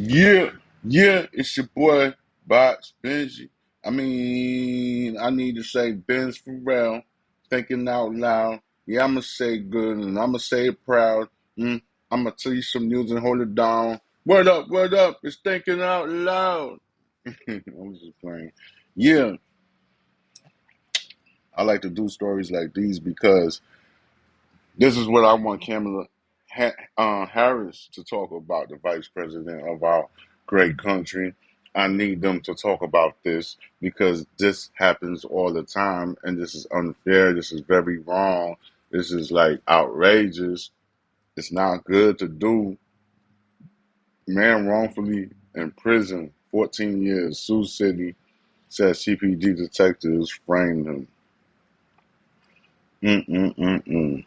Yeah, yeah, it's your boy, Box Benji. I need to say Bens Farel, thinking out loud. Yeah, I'ma say good and I'ma say it proud. I'ma tell you some news and hold it down. Word up, it's thinking out loud. I'm just playing. Yeah, I like to do stories like these because this is what I want Kamala Harris to talk about, the vice president of our great country. I need them to talk about this because this happens all the time and this is unfair. This is very wrong. This is like outrageous. It's not good to do. Man wrongfully in prison, 14 years. Sioux City says CPD detectives framed him. Mm-mm-mm-mm.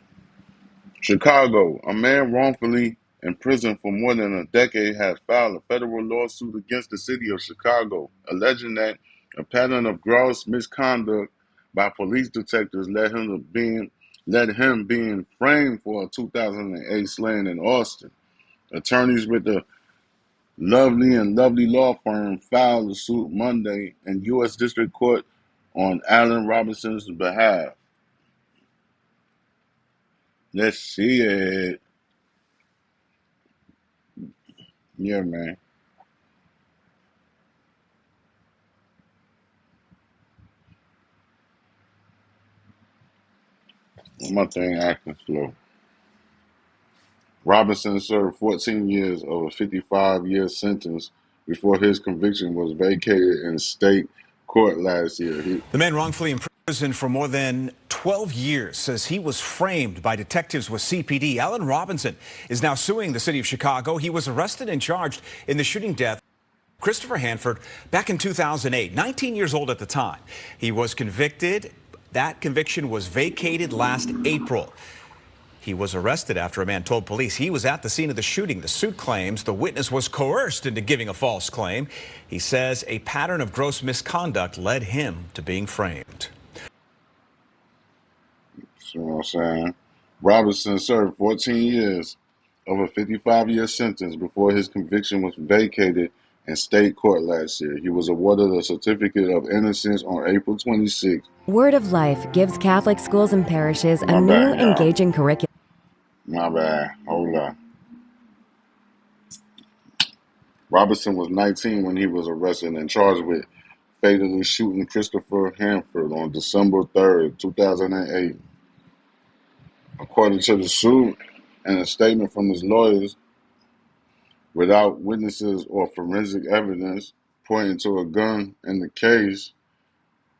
Chicago, a man wrongfully imprisoned for more than a decade has filed a federal lawsuit against the city of Chicago, alleging that a pattern of gross misconduct by police detectives led him being framed for a 2008 slaying in Austin. Attorneys with the Lovely law firm filed the suit Monday in U.S. District Court on Allen Robinson's behalf. Let's see it. Yeah, man. My thing acting slow. Robinson served 14 years of a 55-year sentence before his conviction was vacated in state court last year. The man wrongfully imprisoned for more than 12 years says he was framed by detectives with CPD. Alan Robinson is now suing the city of Chicago. He was arrested and charged in the shooting death of Christopher Hanford back in 2008, 19 years old at the time. He was convicted. That conviction was vacated last April. He was arrested after a man told police he was at the scene of the shooting. The suit claims the witness was coerced into giving a false claim. He says a pattern of gross misconduct led him to being framed. See what I'm saying? Robinson served 14 years of a 55-year sentence before his conviction was vacated in state court last year. He was awarded a certificate of innocence on April 26th. Word of Life gives Catholic schools and parishes a My new, bad, y'all. engaging curriculum. My bad. Hold on. Robinson was 19 when he was arrested and charged with fatally shooting Christopher Hanford on December 3rd, 2008. According to the suit and a statement from his lawyers, without witnesses or forensic evidence pointing to a gun in the case,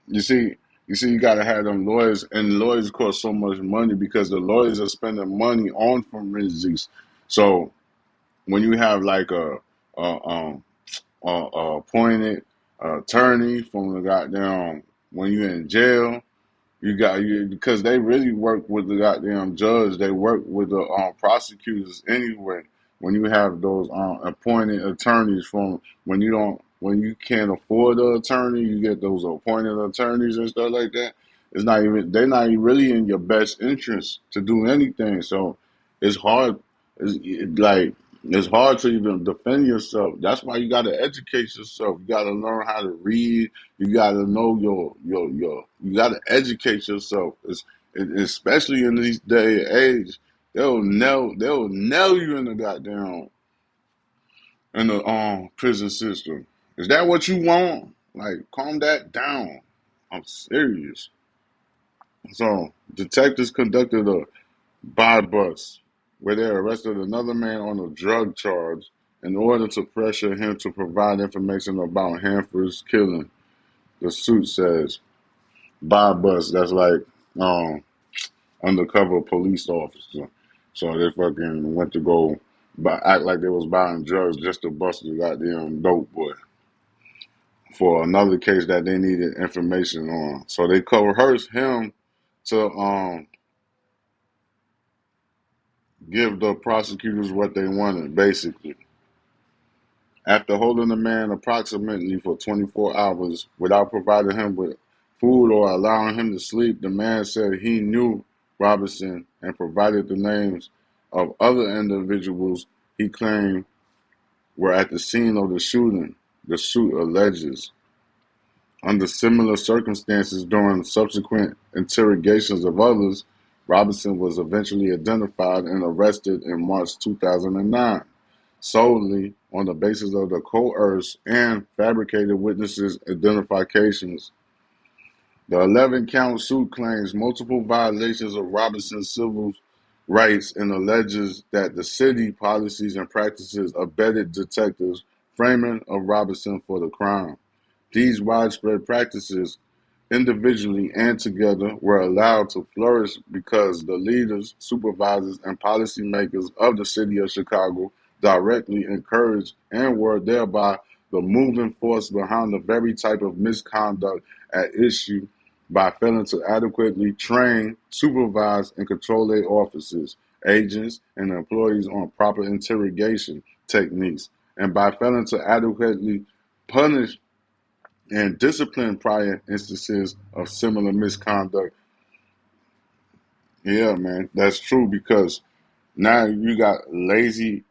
you see, you gotta have them lawyers, and lawyers cost so much money because the lawyers are spending money on forensics. So when you have like a appointed attorney from the goddamn when you're in jail. You got you because they really work with the goddamn judge. They work with the prosecutors anyway. When you have those appointed attorneys from when you can't afford the attorney, you get those appointed attorneys and stuff like that. It's not even they're not even really in your best interest to do anything. So it's hard. Like it's hard to even defend yourself. That's why you got to educate yourself. You got to learn how to read. You got to know your. You got to educate yourself. Especially in this day and age, they'll nail you in the goddamn in the prison system. Is that what you want? Like, calm that down. I'm serious. So detectives conducted a bypass where they arrested another man on a drug charge in order to pressure him to provide information about Hanford's killing. The suit says bypass. That's like um, undercover police officer. So they fucking went to go act like they was buying drugs just to bust the goddamn dope boy for another case that they needed information on. So they coerced him to give the prosecutors what they wanted, basically. After holding the man approximately for 24 hours without providing him with food or allowing him to sleep, the man said he knew Robinson and provided the names of other individuals he claimed were at the scene of the shooting, the suit alleges. Under similar circumstances during subsequent interrogations of others, Robinson was eventually identified and arrested in March 2009, solely on the basis of the coerced and fabricated witnesses' identifications. The 11-count suit claims multiple violations of Robinson's civil rights and alleges that the city policies and practices abetted detectives' framing of Robinson for the crime. These widespread practices, individually and together, were allowed to flourish because the leaders, supervisors, and policymakers of the city of Chicago directly encouraged and were thereby the moving force behind the very type of misconduct at issue by failing to adequately train, supervise, and control their officers, agents, and employees on proper interrogation techniques, and by failing to adequately punish and discipline prior instances of similar misconduct. Yeah, man, that's true because now you got lazy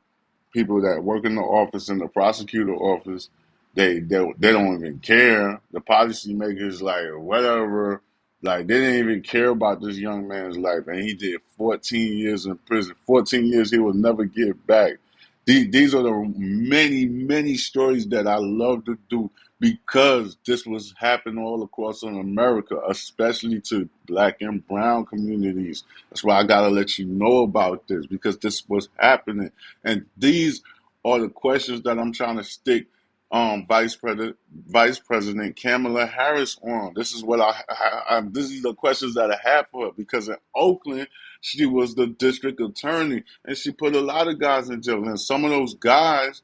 people that work in the office, in the prosecutor office. They don't even care. The policymakers like whatever, like they didn't even care about this young man's life, and he did 14 years in prison. 14 years he will never get back. These are the many stories that I love to do because this was happening all across in America, especially to black and brown communities. That's why I gotta let you know about this because this was happening. And these are the questions that I'm trying to stick Vice President Kamala Harris on. This is what this is the questions that I have for her because in Oakland she was the district attorney and she put a lot of guys in jail and some of those guys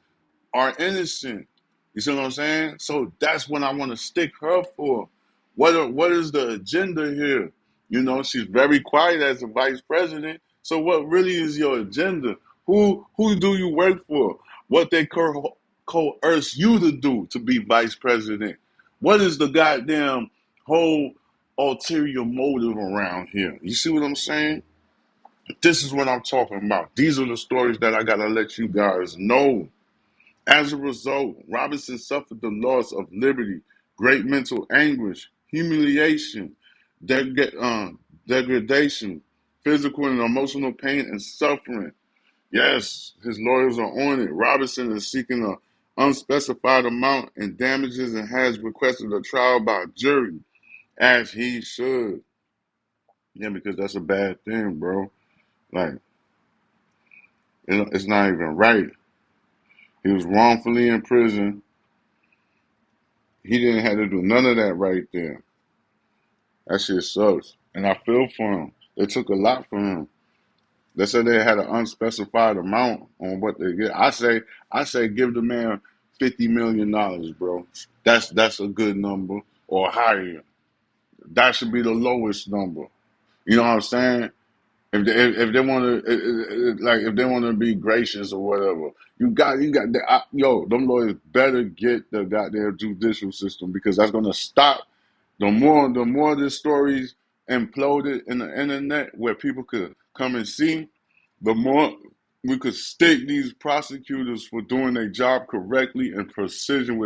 are innocent. You see what I'm saying? So that's what I want to stick her for. What is the agenda here? You know, she's very quiet as a vice president. So what really is your agenda? Who do you work for? What they coerce you to do to be vice president? What is the goddamn whole ulterior motive around here? You see what I'm saying? This is what I'm talking about. These are the stories that I gotta let you guys know. As a result, Robinson suffered the loss of liberty, great mental anguish, humiliation, degradation, physical and emotional pain, and suffering. Yes, his lawyers are on it. Robinson is seeking an unspecified amount in damages and has requested a trial by jury, as he should. Yeah, because that's a bad thing, bro. Like, it's not even right. He was wrongfully in prison. He didn't have to do none of that right there. That shit sucks. And I feel for him. They took a lot from him. They said they had an unspecified amount on what they get. I say give the man $50 million, bro. That's a good number or higher. That should be the lowest number. You know what I'm saying? If they want to like if they want to be gracious or whatever, them lawyers better get the goddamn judicial system because that's gonna stop the more this stories imploded in the internet where people could come and see, the more we could stick these prosecutors for doing their job correctly and precision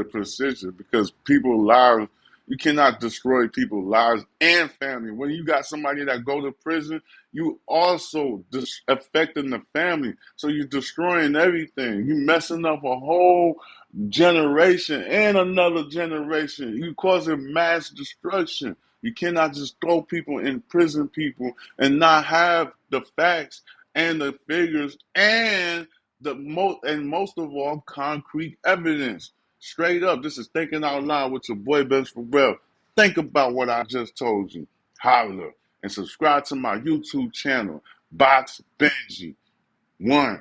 because people's lives, you cannot destroy people's lives and family. When you got somebody that go to prison, you also affecting the family. So you're destroying everything. You messing up a whole generation and another generation. You causing mass destruction. You cannot just throw people in prison, people, and not have the facts and the figures and most of all concrete evidence. Straight up, this is thinking out loud with your boy Bens Farel. Think about what I just told you. Holler and subscribe to my YouTube channel, Box Benji. One.